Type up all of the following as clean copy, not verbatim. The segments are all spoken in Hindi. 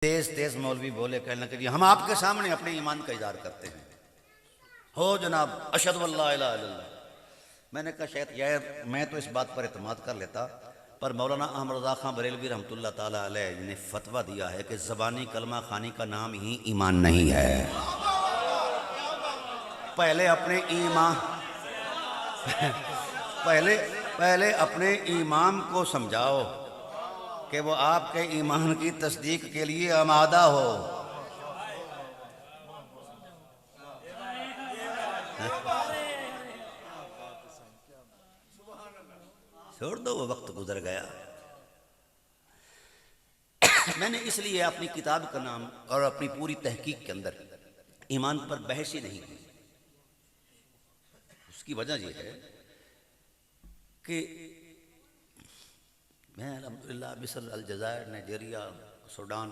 तेज तेज मौलवी बोले, कहने लगे हम आपके सामने अपने ईमान का इज़हार करते हैं। हो जनाब, अशहदु अल्ला इलाहा इल्लल्लाह। मैंने कहा शायद यार मैं तो इस बात पर एतमाद कर लेता, पर मौलाना अहमद रज़ा खां बरेलवी रहमतुल्लाह ताला अलैह ने फतवा दिया है कि ज़बानी कलमा खानी का नाम ही ईमान नहीं है। पहले अपने ईमान पहले अपने ईमान को समझाओ कि वो आपके ईमान की तस्दीक के लिए आमादा हो। छोड़ दो, वो वक्त गुजर गया। मैंने इसलिए अपनी किताब का नाम और अपनी पूरी तहकीक के अंदर ईमान पर बहस ही नहीं की। उसकी वजह यह है कि मैं अल्हम्दुलिल्लाह मिस्र, अलजायर, नाइजीरिया, सूडान,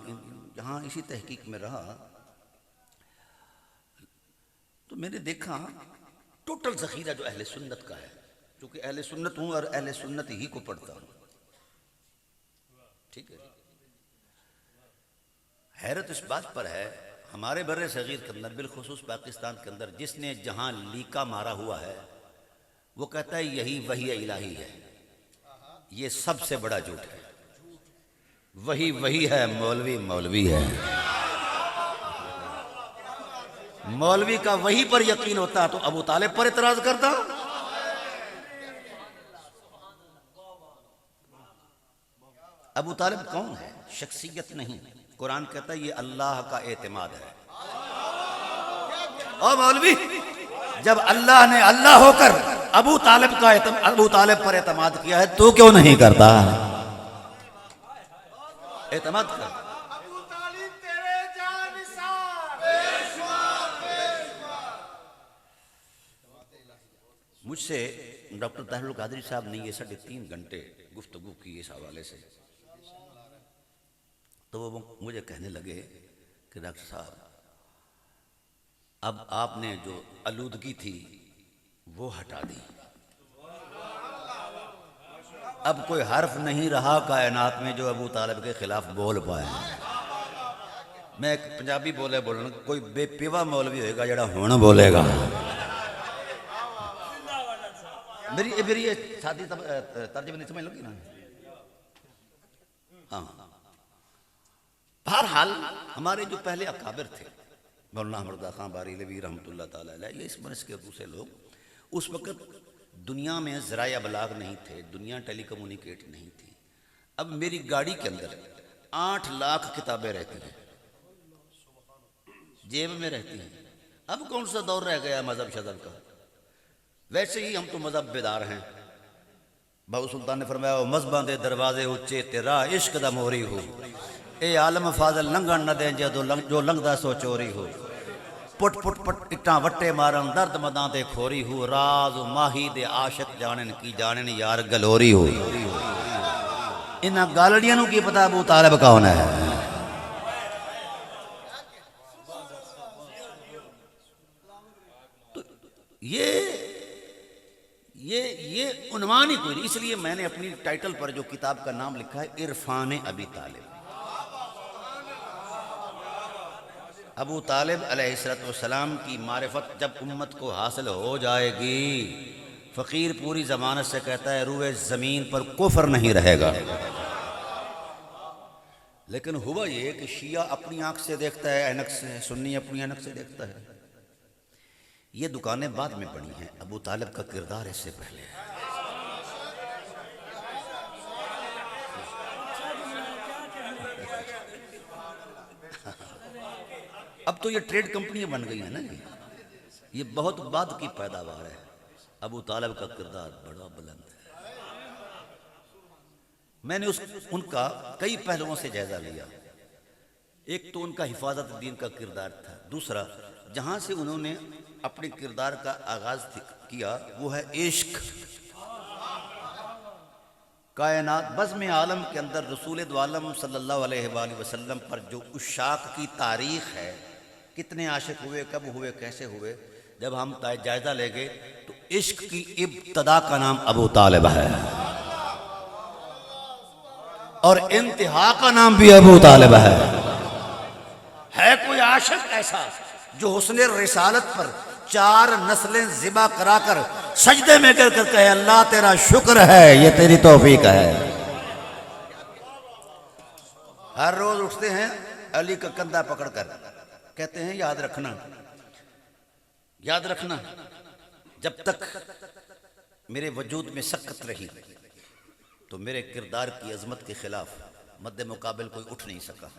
जहाँ इसी तहकीक में रहा तो मैंने देखा टोटल ज़ख़ीरा जो अहले सुन्नत का है, क्योंकि अहले सुन्नत हूँ और अहले सुन्नत ही को पढ़ता हूँ, ठीक है। हैरत इस बात पर है हमारे बर्रे सगीर के अंदर, बिलखुसूस पाकिस्तान के अंदर, जिसने जहाँ लीका मारा हुआ है वो कहता है यही वही इलाही है। ये सबसे बड़ा झूठ है। वही है, मौलवी मौलवी है। मौलवी का वही पर यकीन होता तो अबू तालिब पर इतराज करता। अबू तालिब कौन है? शख्सियत नहीं। कुरान कहता है ये अल्लाह का एतमाद है। और मौलवी जब अल्लाह ने अल्लाह होकर अबू तालिब पर एतमाद किया है तो क्यों नहीं करता? एतमाद कर। मुझसे डॉक्टर ताहिरुल कादरी साहब ने ये 3.5 घंटे गुफ्तगू की इस हवाले से। तो वो मुझे कहने लगे कि डॉक्टर साहब अब आपने जो आलूदगी थी वो हटा दी, अब कोई हर्फ नहीं रहा कायनात में जो अबू तालिब के खिलाफ बोल पाए। मैं एक पंजाबी बोलना, कोई बेपिवा मौलवी होएगा जड़ा हुण बोलेगा। मेरी ये सादी तर्जुमे नहीं समझ लोगी ना। हाँ, बहरहाल हमारे जो पहले अकाबिर थे, मौलाना अहमद रज़ा खां बरेलवी रहमतुल्लाह ताला अलैह, ये इस बरस के दूसरे लोग, उस वक़्त दुनिया में ज़राया बलाग नहीं थे, दुनिया टेलीकम्युनिकेट नहीं थी। अब मेरी गाड़ी के अंदर 8 लाख किताबें रहती हैं, जेब में रहती हैं। अब कौन सा दौर रह गया मज़हब शज़ब का? वैसे ही हम तो मज़हब बेदार हैं। बाबू सुल्तान ने फरमाया मज़हबां दे दरवाजे उच्चे तेरा इश्क दा मोरी हो, ए आलम फाजल लंघन न दे जो लंघदा सो चोरी हो। पुट पुट पट इट्टां वट्टे मारन दर्द मदां ते खोरी हो, राज माही दे आशिक जानन की जानन यार गलोरी हो। इन्हां गालड़ियां नूं की पता अबू तालिब कौन है? तो ये उन्वान ही कोई नहीं। इसलिए मैंने अपनी टाइटल पर जो किताब का नाम लिखा है इरफान अबी तालिब। अबू तालिब अलैहिस्सलाम की मारिफत जब उम्मत को हासिल हो जाएगी, फ़कीर पूरी ज़मानत से कहता है रूए ज़मीन पर कुफ्र नहीं रहेगा। लेकिन हुआ ये कि शिया अपनी आंख से देखता है ऐनक से, सुन्नी अपनी ऐनक से देखता है। ये दुकानें बाद में बनी हैं, अबू तालिब का किरदार इससे पहले है। अब तो ये ट्रेड कंपनियां बन गई हैं ना, ये बहुत बाद की पैदावार है। अबू तालिब का किरदार बड़ा बुलंद है। मैंने उनका कई पहलुओं से जायजा लिया। एक तो उनका हिफाजत दीन का किरदार था, दूसरा जहां से उन्होंने अपने किरदार का आगाज किया वो है इश्क। कायनात बज़्म आलम के अंदर रसूल दो आलम सल्लल्लाहु अलैहि वसल्लम पर जो उशाक की तारीख है, कितने आशिक हुए, कब हुए, कैसे हुए, जब हम जायजा लेंगे तो इश्क की इब्तदा का नाम अबू तालिब है और इंतहा का नाम भी अबू तालिब है। आशिक ऐसा जो हुस्ने रिसालत पर 4 नस्लें ज़िबा कराकर सजदे में गिर कर कहे अल्लाह तेरा शुक्र है, ये तेरी तौफीक है। हर रोज उठते हैं अली का कंधा पकड़कर कहते हैं याद रखना, याद रखना, जब तक मेरे वजूद में सकत रही तो मेरे किरदार की अजमत के खिलाफ मद्दे मुकाबिल कोई उठ नहीं सका।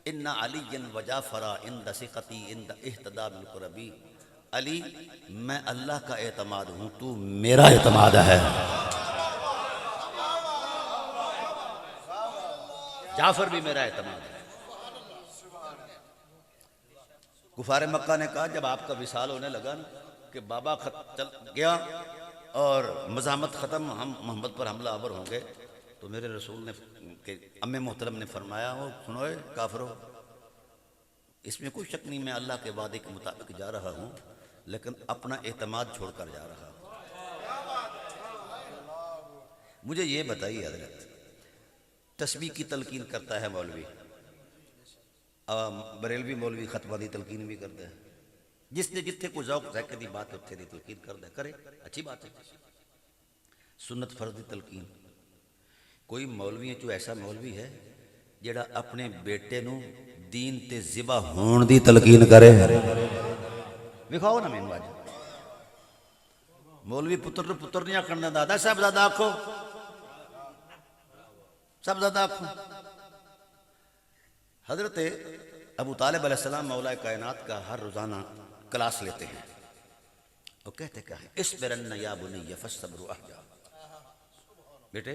इन्ना अलीयन वजाफरा इंद सिकती इंद इhtदा बिल कुरबी, अली मैं अल्लाह का एतमाद हूं, तू मेरा एतमाद है। जाफर भी मेरा एतमाद है। गुफार मक्का ने कहा जब आपका विसाल होने लगा ना कि बाबा चल गया और मज़ामत ख़त्म, हम मोहम्मद पर हमला आवर होंगे, तो मेरे रसूल ने के अम्मे मोहतरम ने फरमाया हो सुनो काफिरो, इसमें कोई शक नहीं, मैं अल्लाह के वादे के मुताबिक जा रहा हूँ, लेकिन अपना एतमाद छोड़कर जा रहा हूँ। मुझे ये बताइए हज़रत, तस्बीह की तलकीन करता है मौलवी, बरेलवी मौलवी खतवादी तलकीन भी करते हैं, जिसने जिथे को जौक है कदी बात उत्थे दी तलकीन कर दे करे, अच्छी बात है। सुन्नत फर्ज दी तलकीन, कोई मौलवी चो ऐसा मौलवी है जेड़ा अपने बेटे नू दीन ते ज़िबा होण दी तलकीन करे? विखाओ ना मैनू अज। मौलवी पुत्र नू पुत्र नहीं आखण दिंदा, दादा साहब दादा आखो, सब दादा आखो। हजरत अबू तालिब अलैहिस्सलाम मौला कायनात का हर रोज़ाना क्लास लेते हैं। वो कहते क्या है, इस्बिरन्न या बुनय्या फस्सब्रु अहजा, बेटे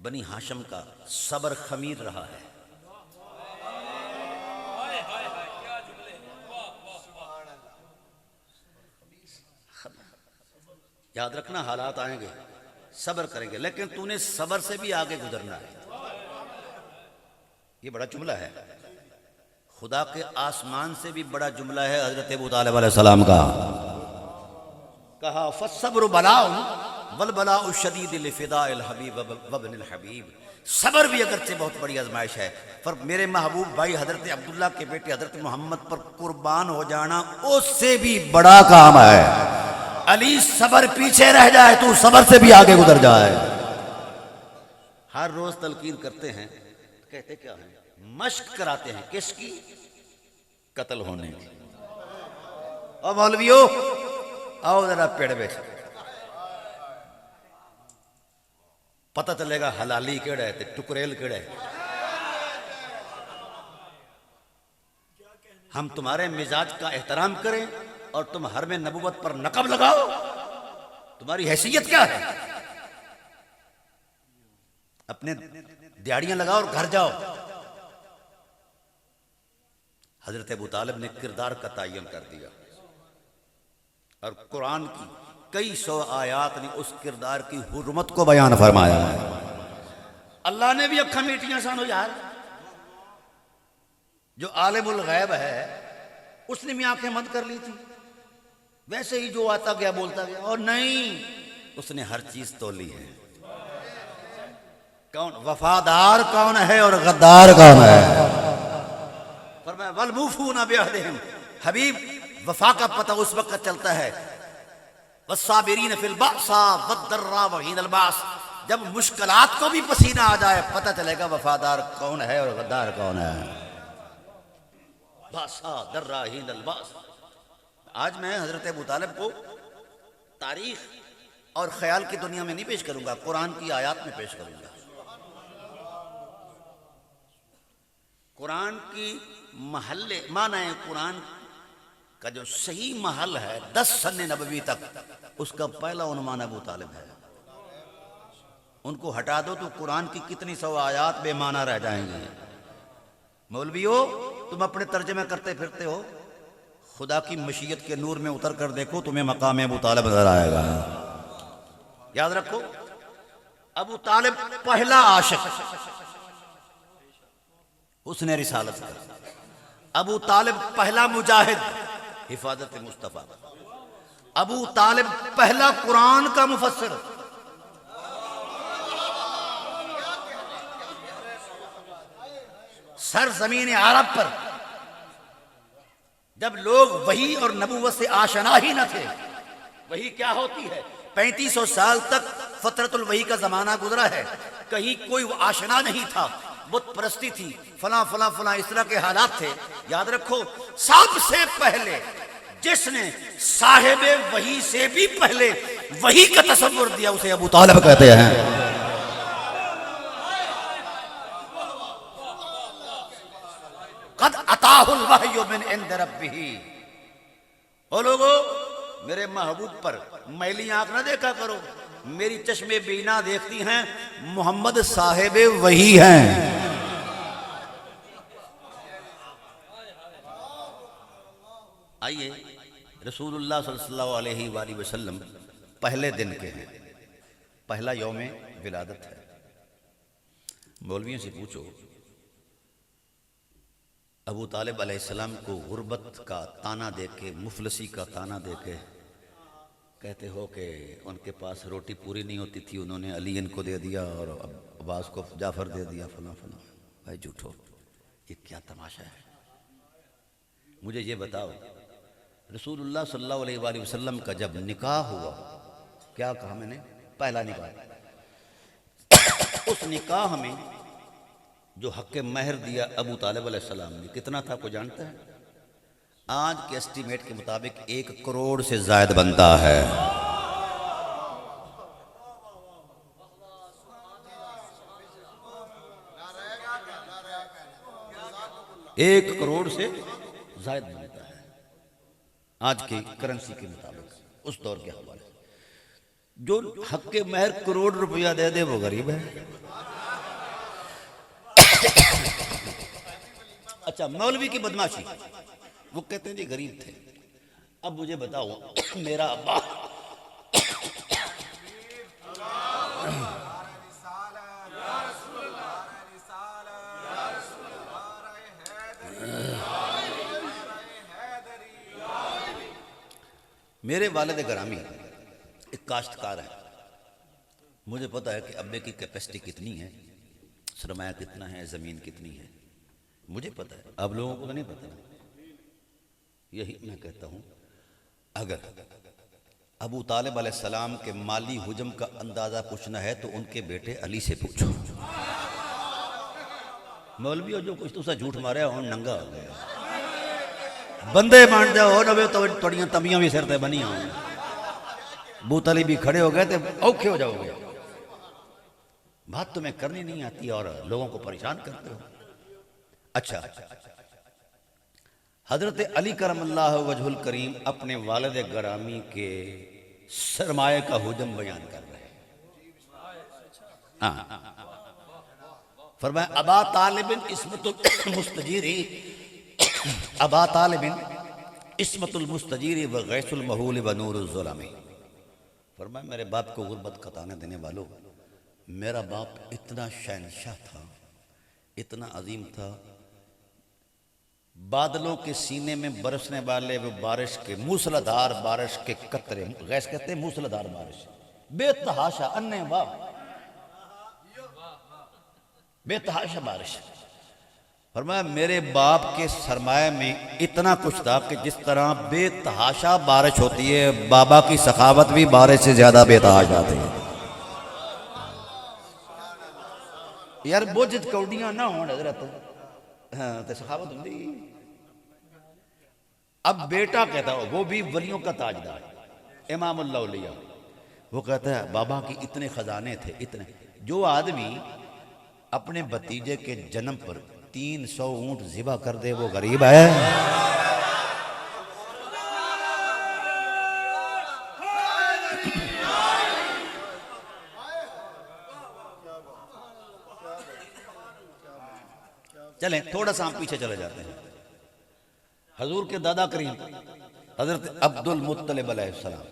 बनी हाशम का सब्र खमीर रहा है। याद रखना हालात आएंगे, सब्र करेंगे, लेकिन तूने सब्र से भी आगे गुजरना है। ये बड़ा जुमला है, खुदा के आसमान से भी बड़ा जुमला है हजरत अबू तालिब अलैहिस्सलाम का। कहा फस्सब्रु बलाउन वल बलाउ शदीद लिफिदाइल हबीब वब्निल हबीब, सब्र भी अगरचे बहुत बड़ी आजमाइश है, पर मेरे महबूब भाई हजरत अब्दुल्ला के बेटे हजरत मोहम्मद पर कुर्बान हो जाना उससे भी बड़ा काम है। अली सब्र पीछे रह जाए, तू सब्र से भी आगे गुजर जाए। हर रोज तलकीन करते हैं, कहते क्या है, मश्क कराते हैं किसकी? कत्ल होने की। और मौलवियों आओ जरा पेड़ पे, पता चलेगा हलाली केड़ा है ते टुकरेल केड़ा है। हम तुम्हारे मिजाज का एहतराम करें और तुम हर में नबूवत पर नकब लगाओ, तुम्हारी हैसियत क्या है? अपने दिहाड़ियां लगाओ और घर जाओ। हजरत अबू तालिब ने किरदार का तयन कर दिया और कुरान की कई सौ आयात ने उस किरदार की हुर्मत को बयान फरमाया है। अल्लाह ने भी अखा मीटियां सानो यार, जो आलिमुल गैब है उसने भी आंखें बंद कर ली थी, वैसे ही जो आता गया बोलता गया, और नहीं उसने हर चीज तोली है। कौन वफादार कौन है और गद्दार कौन है? फरमाया वल मूफूना बिअहदिहिम, हबीब वफा का पता उस वक्त चलता है, वस्साबिरीन फिल बअसा वद्दर्रा वहीनल बास, जब मुश्किलात को भी पसीना आ जाए पता चलेगा वफादार कौन है और गद्दार कौन है। बासा दर्रा हीनल बास। आज मैं हजरत अबू तालिब को तारीख और ख्याल की दुनिया में नहीं पेश करूंगा, कुरान की आयत में पेश करूंगा। कुरान की महल्ले माना है, कुरान का जो सही महल है 10 सन्ने नबवी तक, उसका पहला उन्वान अबू तालिब है। उनको हटा दो तो कुरान की कितनी सौ आयात बेमाना रह जाएंगी। मौलवियों तुम अपने तर्जमे करते फिरते हो, खुदा की मशीयत के नूर में उतर कर देखो, तुम्हें मकाम अबू तालिब नजर आएगा। याद रखो, अबू तालिब पहला आशिक उसने रिसालत कर, अबू तालिब पहला मुजाहिद हिफाजत मुस्तफा, अबू तालिब पहला कुरान का मुफस्सिर, सर जमीन अरब पर जब लोग वही और नबूवत से आशना ही न थे। वही क्या होती है? 3500 साल तक फतरतुल वही का जमाना गुजरा है, कहीं कोई आशना नहीं था, बुत परस्ती थी, फला फला फला इस तरह के हालात थे। याद रखो, सबसे पहले जिसने साहिबे वही से भी पहले वही का तसव्वुर दिया उसे अबू तालिब कहते हैं। कद अताहुल वहयु मिन इंद रब्बिही। ओ लोगो, मेरे महबूब पर मैली आंख ना देखा करो, मेरी चश्मे बीना देखती हैं, मोहम्मद साहिबे वही हैं। आइए, रसूलुल्लाह सल्लल्लाहु अलैहि वसल्लम पहले दिन के हैं, पहला यौमे विलादत है। मौलवियों से पूछो, अबू तालिब अलैहिस्सलाम को गुर्बत का ताना देके, मुफलसी का ताना देके कहते हो कि उनके पास रोटी पूरी नहीं होती थी, उन्होंने अली को दे दिया और अब्बास को जाफर दे दिया, फला फला। भाई झूठो, ये क्या तमाशा है? मुझे ये बताओ, रसूलुल्लाह सल्लल्लाहु अलैहि वसल्लम का जब निकाह हुआ, क्या कहा मैंने? पहला निकाह। उस निकाह में जो हक़ महर दिया अबू तालिब अलैहिस्सलाम ने, कितना था कोई जानता है? आज के एस्टीमेट के मुताबिक 1 करोड़ से ज्यादा बनता है। 1 करोड़ से ज्यादा बनता है आज की करेंसी के मुताबिक, उस दौर के हवाले से। जो हक़ महर करोड़ रुपया दे दे वो गरीब है। अच्छा, मौलवी की बदमाशी, वो कहते हैं जी गरीब थे। अब मुझे बताओ, मेरा अब्बा मेरे वालिद ग्रामी एक काश्तकार है। मुझे पता है कि अब्बे की कैपेसिटी कितनी है, सरमाया कितना है, ज़मीन कितनी है, मुझे पता है। अब लोगों को नहीं पता। यही मैं कहता हूँ, अगर अबू तालिब अलैहिस्सलाम के माली हुजम का अंदाज़ा पूछना है तो उनके बेटे अली से पूछो। मौलवी हो जो कुछ तो झूठ मारे और नंगा हो गया, बंदे मान जाओ ना, थोड़ियाँ तमियाँ भी सिर ते बनी हो, बूतली भी खड़े हो गए तो औखे हो जाओगे। बात तुम्हें करनी नहीं आती और लोगों को परेशान करते हो। अच्छा, हजरत अली करमल्लाहु वजहुल करीम अपने वालिद ग्रामी के सरमाए का हुजम बयान कर रहे हैं। हाँ, फरमाया अबा तालिबिन इस्मतुल मुस्तजीरी, अबा तालिबिन इस्मतुल मुस्तजीरी व गैसुल महूल व नूरुल ज़ुलमी। फरमाया मेरे बाप को गुर्बत का ताना देने वालों, मेरा बाप इतना शहनशाह था, इतना अजीम था, बादलों के सीने में बरसने वाले वो बारिश के मूसलाधार बारिश के कतरे, गैस कहते हैं मूसलाधार बारिश, बेतहाशा अन्य वाह बेतहाशा बारिश। फरमाया मेरे बाप के सरमाए में इतना कुछ था कि जिस तरह बेतहाशा बारिश होती है, बाबा की सखावत भी बारिश से ज्यादा बेतहाशा थी। यार बोझ कौड़ियां ना हो हजरत, हाँ तो सखावत होती। अब बेटा कहता हो, वो भी वलियों का ताजदार इमामुल औलिया, वो कहता है बाबा की इतने खजाने थे, इतने। जो आदमी अपने भतीजे के जन्म पर 300 ऊंट ज़िबा कर दे वो गरीब है। चलें थोड़ा सा हम पीछे चले जाते हैं। हजूर के दादा करीम हजरत अब्दुल मुत्तलिब अलैहिस्सलाम,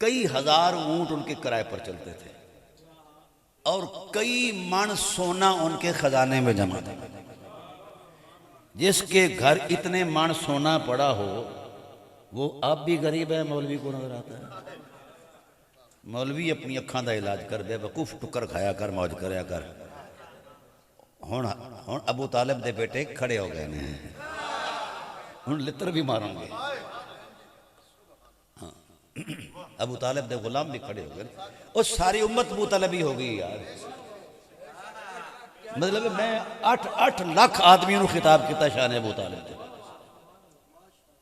कई हजार ऊंट उनके किराए पर चलते थे और कई मण सोना उनके खजाने में जमा था। जिसके घर इतने मण सोना पड़ा हो वो अब भी गरीब है, मौलवी को नजर आता है। मौलवी अपनी अखां का इलाज कर दे, बेवकूफ टुकर खाया कर, मौज करया कर। हुण अबू तालिब दे बेटे खड़े हो गए ने। हूँ लित्र भी मारूंगे। हाँ अबू तालिब दे गुलाम भी खड़े हो गए और सारी उम्मत अबू तालिबी हो गई यार। मतलब मैं 8 लाख आदमियों को खिताब किया शान अबू तालिब दे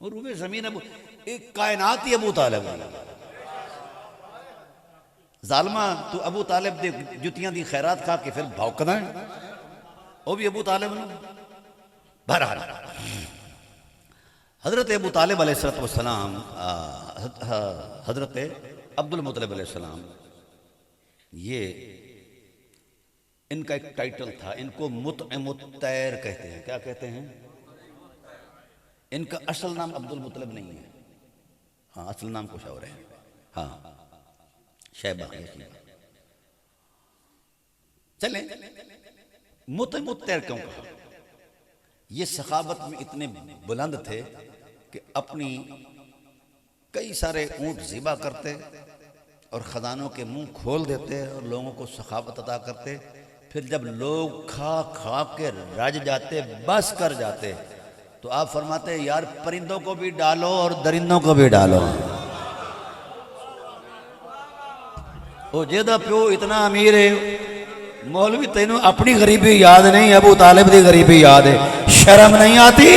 और रूबे जमीन अबू एक कायनात ही अबू तालिब जालमा तू अबू तालिब दे जुतियां दी खैरात खा के फिर भौंकदा है वो भी अबू तालिब ने। बहरहाल हजरत अबू तालिब अलैहिस्सलाम हजरत अब्दुल मुत्तलिब अलैहिस्सलाम ये इनका एक टाइटल था। इनको मुतैर कहते हैं। क्या कहते हैं? इनका असल नाम अब्दुल मुत्तलिब नहीं है। हाँ असल नाम कुछ और है। हाँ शैबा। चले मुतैर क्यों कहा? ये सखावत में इतने बुलंद थे कि अपनी कई सारे ऊंट ज़िबा करते और ख़जानों के मुंह खोल देते और लोगों को सखावत अता करते। फिर जब लोग खा खा के रज जाते बस कर जाते तो आप फरमाते यार परिंदों को भी डालो और दरिंदों को भी डालो। ओ जेदा प्यो इतना अमीर है मौलवी तेनों अपनी गरीबी याद नहीं अबू तालिब की गरीबी याद है। शर्म नहीं आती?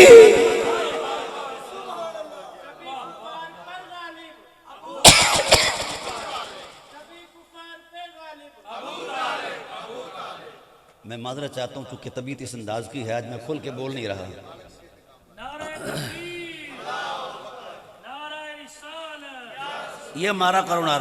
मैं माजरा चाहता हूँ क्योंकि तबीयत इस अंदाज की है आज मैं खुल के बोल नहीं रहा। ये मारा करो नारा।